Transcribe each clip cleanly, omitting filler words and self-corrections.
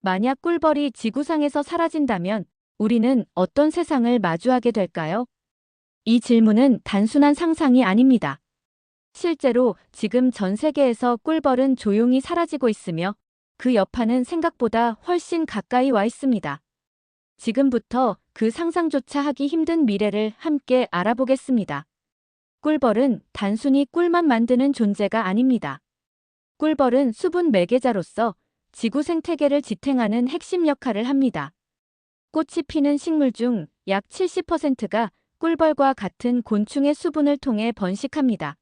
만약 꿀벌이 지구상에서 사라진다면 우리는 어떤 세상을 마주하게 될까요? 이 질문은 단순한 상상이 아닙니다. 실제로 지금 전 세계에서 꿀벌은 조용히 사라지고 있으며 그 여파는 생각보다 훨씬 가까이 와 있습니다. 지금부터 그 상상조차 하기 힘든 미래를 함께 알아보겠습니다. 꿀벌은 단순히 꿀만 만드는 존재가 아닙니다. 꿀벌은 수분 매개자로서 지구 생태계를 지탱하는 핵심 역할을 합니다. 꽃이 피는 식물 중 약 70%가 꿀벌과 같은 곤충의 수분을 통해 번식합니다.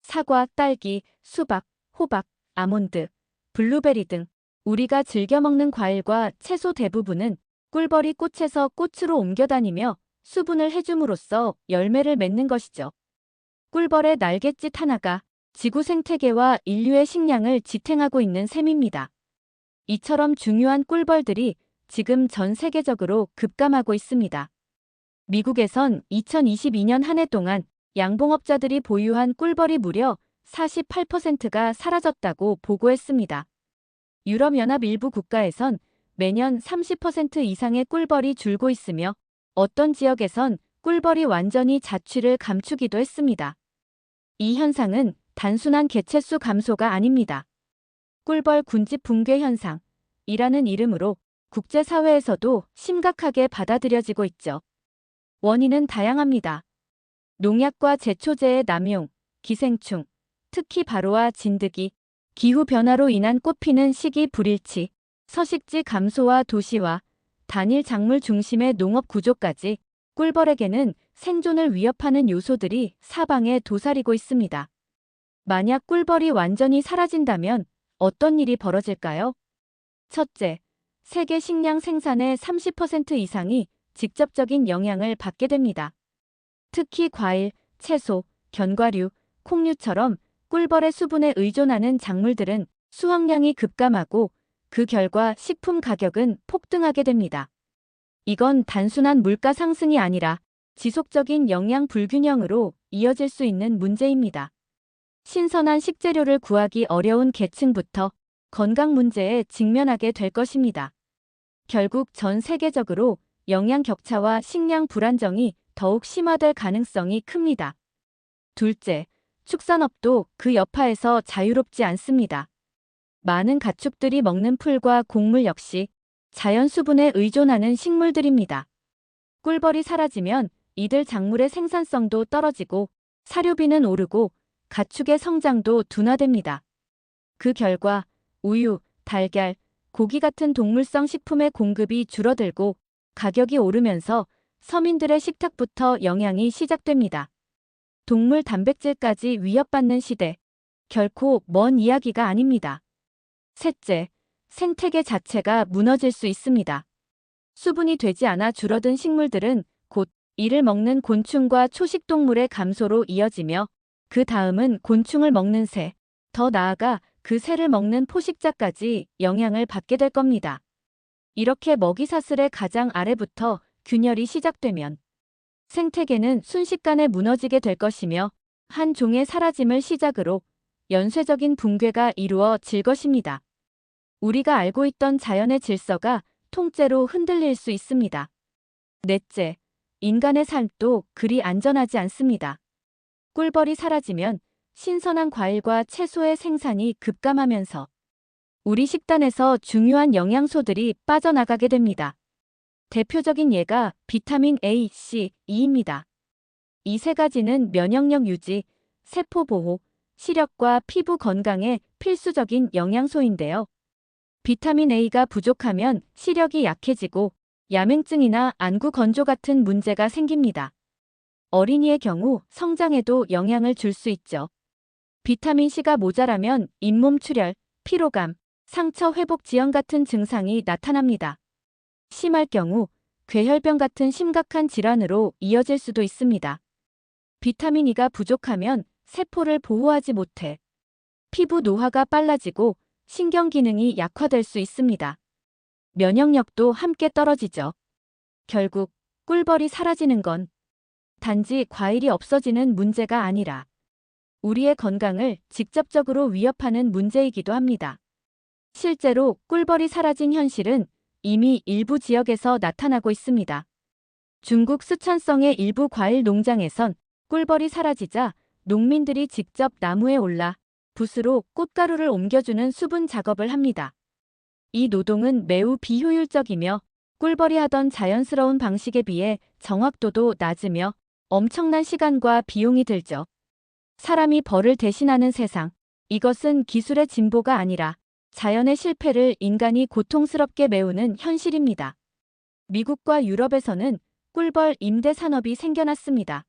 사과, 딸기, 수박, 호박, 아몬드, 블루베리 등 우리가 즐겨 먹는 과일과 채소 대부분은 꿀벌이 꽃에서 꽃으로 옮겨다니며 수분을 해줌으로써 열매를 맺는 것이죠. 꿀벌의 날갯짓 하나가 지구 생태계와 인류의 식량을 지탱하고 있는 셈입니다. 이처럼 중요한 꿀벌들이 지금 전 세계적으로 급감하고 있습니다. 미국에선 2022년 한 해 동안 양봉업자들이 보유한 꿀벌이 무려 48%가 사라졌다고 보고했습니다. 유럽연합 일부 국가에선 매년 30% 이상의 꿀벌이 줄고 있으며 어떤 지역에선 꿀벌이 완전히 자취를 감추기도 했습니다. 이 현상은 단순한 개체수 감소가 아닙니다. 꿀벌 군집 붕괴 현상이라는 이름으로 국제사회에서도 심각하게 받아들여지고 있죠. 원인은 다양합니다. 농약과 제초제의 남용, 기생충, 특히 발호와 진드기, 기후변화로 인한 꽃피는 시기 불일치, 서식지 감소와 도시화, 단일 작물 중심의 농업 구조까지 꿀벌에게는 생존을 위협하는 요소들이 사방에 도사리고 있습니다. 만약 꿀벌이 완전히 사라진다면 어떤 일이 벌어질까요? 첫째, 세계 식량 생산의 30% 이상이 직접적인 영향을 받게 됩니다. 특히 과일, 채소, 견과류, 콩류처럼 꿀벌의 수분에 의존하는 작물들은 수확량이 급감하고 그 결과 식품 가격은 폭등하게 됩니다. 이건 단순한 물가 상승이 아니라 지속적인 영양 불균형으로 이어질 수 있는 문제입니다. 신선한 식재료를 구하기 어려운 계층부터 건강 문제에 직면하게 될 것입니다. 결국 전 세계적으로 영양 격차와 식량 불안정이 더욱 심화될 가능성이 큽니다. 둘째, 축산업도 그 여파에서 자유롭지 않습니다. 많은 가축들이 먹는 풀과 곡물 역시 자연 수분에 의존하는 식물들입니다. 꿀벌이 사라지면 이들 작물의 생산성도 떨어지고 사료비는 오르고 가축의 성장도 둔화됩니다. 그 결과 우유, 달걀, 고기 같은 동물성 식품의 공급이 줄어들고 가격이 오르면서 서민들의 식탁부터 영향이 시작됩니다. 동물 단백질까지 위협받는 시대, 결코 먼 이야기가 아닙니다. 셋째, 생태계 자체가 무너질 수 있습니다. 수분이 되지 않아 줄어든 식물들은 곧 이를 먹는 곤충과 초식동물의 감소로 이어지며 그 다음은 곤충을 먹는 새, 더 나아가 그 새를 먹는 포식자까지 영향을 받게 될 겁니다. 이렇게 먹이사슬의 가장 아래부터 균열이 시작되면 생태계는 순식간에 무너지게 될 것이며 한 종의 사라짐을 시작으로 연쇄적인 붕괴가 이루어질 것입니다. 우리가 알고 있던 자연의 질서가 통째로 흔들릴 수 있습니다. 넷째, 인간의 삶도 그리 안전하지 않습니다. 꿀벌이 사라지면 신선한 과일과 채소의 생산이 급감하면서 우리 식단에서 중요한 영양소들이 빠져나가게 됩니다. 대표적인 예가 비타민 A, C, E입니다. 이 세 가지는 면역력 유지, 세포 보호, 시력과 피부 건강에 필수적인 영양소인데요. 비타민 A가 부족하면 시력이 약해지고 야맹증이나 안구 건조 같은 문제가 생깁니다. 어린이의 경우 성장에도 영향을 줄 수 있죠. 비타민 C가 모자라면 잇몸 출혈, 피로감, 상처 회복 지연 같은 증상이 나타납니다. 심할 경우 괴혈병 같은 심각한 질환으로 이어질 수도 있습니다. 비타민 E가 부족하면 세포를 보호하지 못해 피부 노화가 빨라지고 신경 기능이 약화될 수 있습니다. 면역력도 함께 떨어지죠. 결국 꿀벌이 사라지는 건 단지 과일이 없어지는 문제가 아니라 우리의 건강을 직접적으로 위협하는 문제이기도 합니다. 실제로 꿀벌이 사라진 현실은 이미 일부 지역에서 나타나고 있습니다. 중국 쓰촨성의 일부 과일 농장에선 꿀벌이 사라지자 농민들이 직접 나무에 올라 붓으로 꽃가루를 옮겨주는 수분 작업을 합니다. 이 노동은 매우 비효율적이며 꿀벌이 하던 자연스러운 방식에 비해 정확도도 낮으며 엄청난 시간과 비용이 들죠. 사람이 벌을 대신하는 세상. 이것은 기술의 진보가 아니라 자연의 실패를 인간이 고통스럽게 메우는 현실입니다. 미국과 유럽에서는 꿀벌 임대 산업이 생겨났습니다.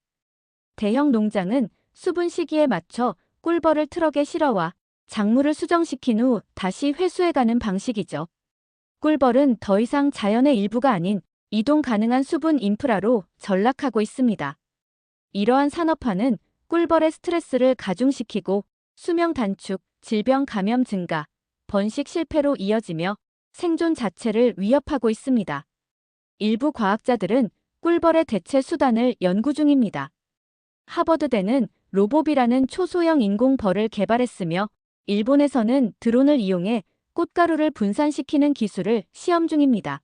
대형 농장은 수분 시기에 맞춰 꿀벌을 트럭에 실어와 작물을 수정시킨 후 다시 회수해가는 방식이죠. 꿀벌은 더 이상 자연의 일부가 아닌 이동 가능한 수분 인프라로 전락하고 있습니다. 이러한 산업화는 꿀벌의 스트레스를 가중시키고 수명 단축, 질병 감염 증가, 번식 실패로 이어지며 생존 자체를 위협하고 있습니다. 일부 과학자들은 꿀벌의 대체 수단을 연구 중입니다. 하버드대는 로보비라는 초소형 인공벌을 개발했으며 일본에서는 드론을 이용해 꽃가루를 분산시키는 기술을 시험 중입니다.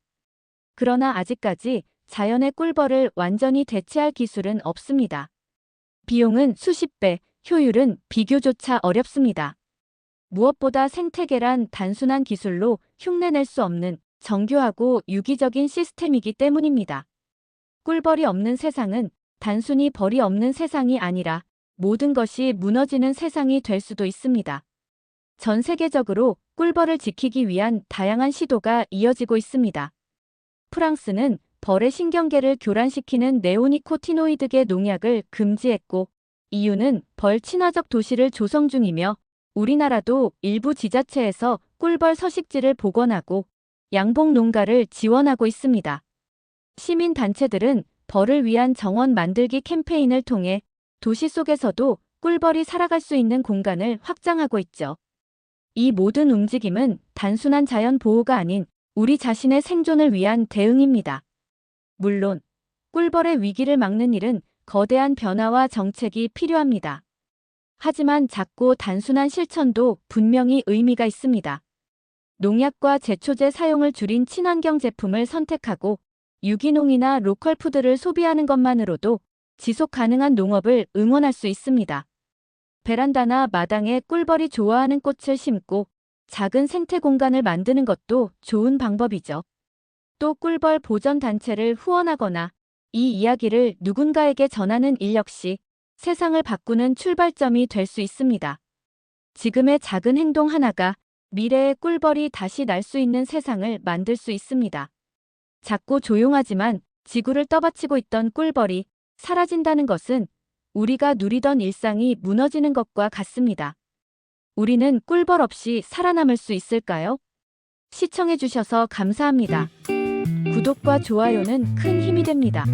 그러나 아직까지 자연의 꿀벌을 완전히 대체할 기술은 없습니다. 비용은 수십 배, 효율은 비교조차 어렵습니다. 무엇보다 생태계란 단순한 기술로 흉내낼 수 없는 정교하고 유기적인 시스템이기 때문입니다. 꿀벌이 없는 세상은 단순히 벌이 없는 세상이 아니라 모든 것이 무너지는 세상이 될 수도 있습니다. 전 세계적으로 꿀벌을 지키기 위한 다양한 시도가 이어지고 있습니다. 프랑스는 벌의 신경계를 교란시키는 네오니코티노이드계 농약을 금지했고, EU는 벌 친화적 도시를 조성 중이며, 우리나라도 일부 지자체에서 꿀벌 서식지를 복원하고 양봉 농가를 지원하고 있습니다. 시민단체들은 벌을 위한 정원 만들기 캠페인을 통해 도시 속에서도 꿀벌이 살아갈 수 있는 공간을 확장하고 있죠. 이 모든 움직임은 단순한 자연 보호가 아닌 우리 자신의 생존을 위한 대응입니다. 물론 꿀벌의 위기를 막는 일은 거대한 변화와 정책이 필요합니다. 하지만 작고 단순한 실천도 분명히 의미가 있습니다. 농약과 제초제 사용을 줄인 친환경 제품을 선택하고 유기농이나 로컬 푸드를 소비하는 것만으로도 지속 가능한 농업을 응원할 수 있습니다. 베란다나 마당에 꿀벌이 좋아하는 꽃을 심고 작은 생태 공간을 만드는 것도 좋은 방법이죠. 또 꿀벌 보전 단체를 후원하거나 이 이야기를 누군가에게 전하는 일 역시 세상을 바꾸는 출발점이 될 수 있습니다. 지금의 작은 행동 하나가 미래의 꿀벌이 다시 날 수 있는 세상을 만들 수 있습니다. 작고 조용하지만 지구를 떠받치고 있던 꿀벌이 사라진다는 것은 우리가 누리던 일상이 무너지는 것과 같습니다. 우리는 꿀벌 없이 살아남을 수 있을까요? 시청해주셔서 감사합니다. 구독과 좋아요는 큰 힘이 됩니다.